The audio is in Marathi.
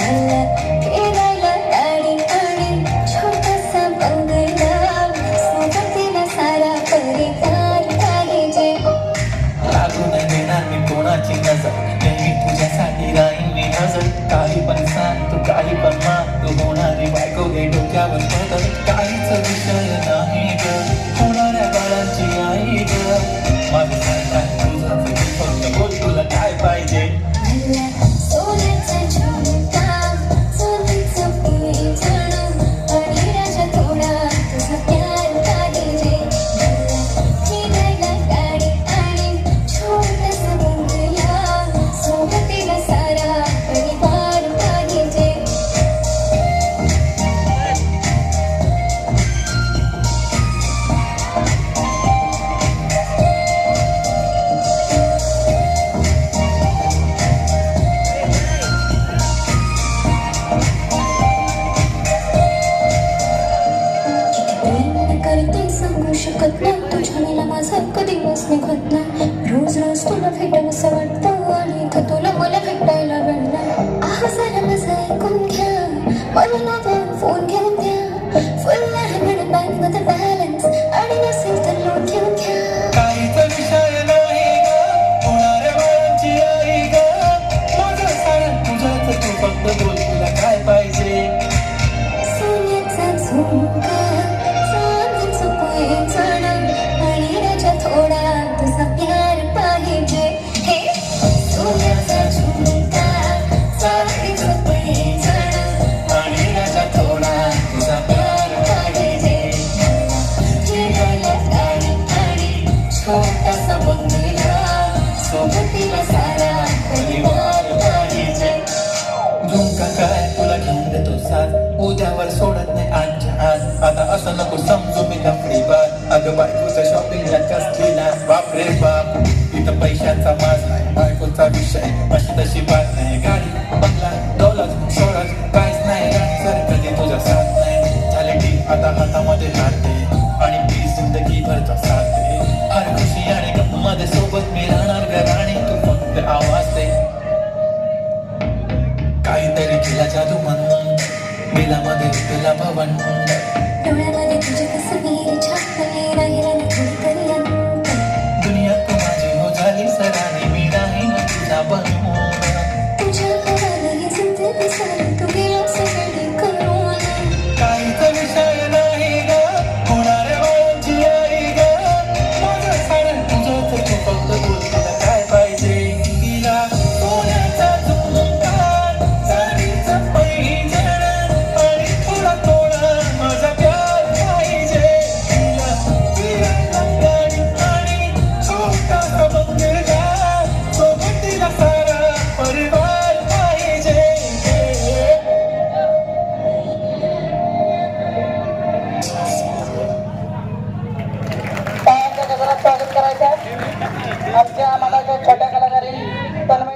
मला फिरायला गाडी आणि छोटासा बंगला सोबतीला सारा परिवार पाहिजे. लागू नाही देणार मी कोणाची नजर, नेहमी तुझ्यासाठी राहीन मी हजर. काही पण सांग तू काही पण मान, तू होणारी बायको घे डोक्यावर पदर. काहीच विषय नाही ग, होणाऱ्या बाळांची आई ग. माझं काय तुझं फक्त बोल तुला काय पाहिजे. मला सोन्याचा झुमका, चांदीचं पैंजण आणि राजा थोडा तुझा प्यार पाहिजे. मला फिरायला गाडी आणि छोटासा बंगला सोबतीला सारा परिवार पाहिजे. प्रेम करते सांगू शकत नाही, तुझ्या मला माझा कधी दिवस निघत नाही. रोज रोज तुला भेटावंसं वाटतं आणि इथं तुला मला भेटायला वेळ नाही. जरा माझं ऐकून घ्या, मला नवा फोन घेऊन द्या. फुल आहे म्हणून बँकमध्ये बॅलन्स आणि नसेल तर लोन घेऊन घ्या. काहीच विषय नाही ग, होणाऱ्या बाळांची आई ग. माझं सारं तुझंच तू फक्त बोल तुला काय पाहिजे. सोन्याचा झुमका, चांदीचं पैंजण आणि राजा थोडा तुझा प्यार पाहिजे. हे सोन्याचा झुमका, चांदीचं पैंजण आणि राजा थोडा तुझा प्यार पाहिजे. फिरायला गाडी आणि छोटासा बंगला सोबतीला सारा परिवार पाहिजे. झुमका काय तुला घेऊन देतो साथ, उद्यावर सोडत नाही आजच्या आज. आता असं नको समजू मी लफडी बात. अगं बायकोच्या शॉपिंगला कसलीला बाप रे बाप. इथं पैशांचा माज नाही, बायकोचा विषय अशी तशी बात नाही. गाडी बंगला दौलत शोहरत काहीच नाही, सर कधी तुझा साथ नाही. झाले टी आता हातामध्ये हात दे आणि ती जिंदगीभरचा साथ दे. हर खुशी आणि गप्पामध्ये सोबत मी राहणार ग राणी, तू फक्त आवाज दे. काहीतरी केला जादू म्हणून बिलामध्ये तुला भवन. डोळ्यामध्ये तुझी तसं वीर छाप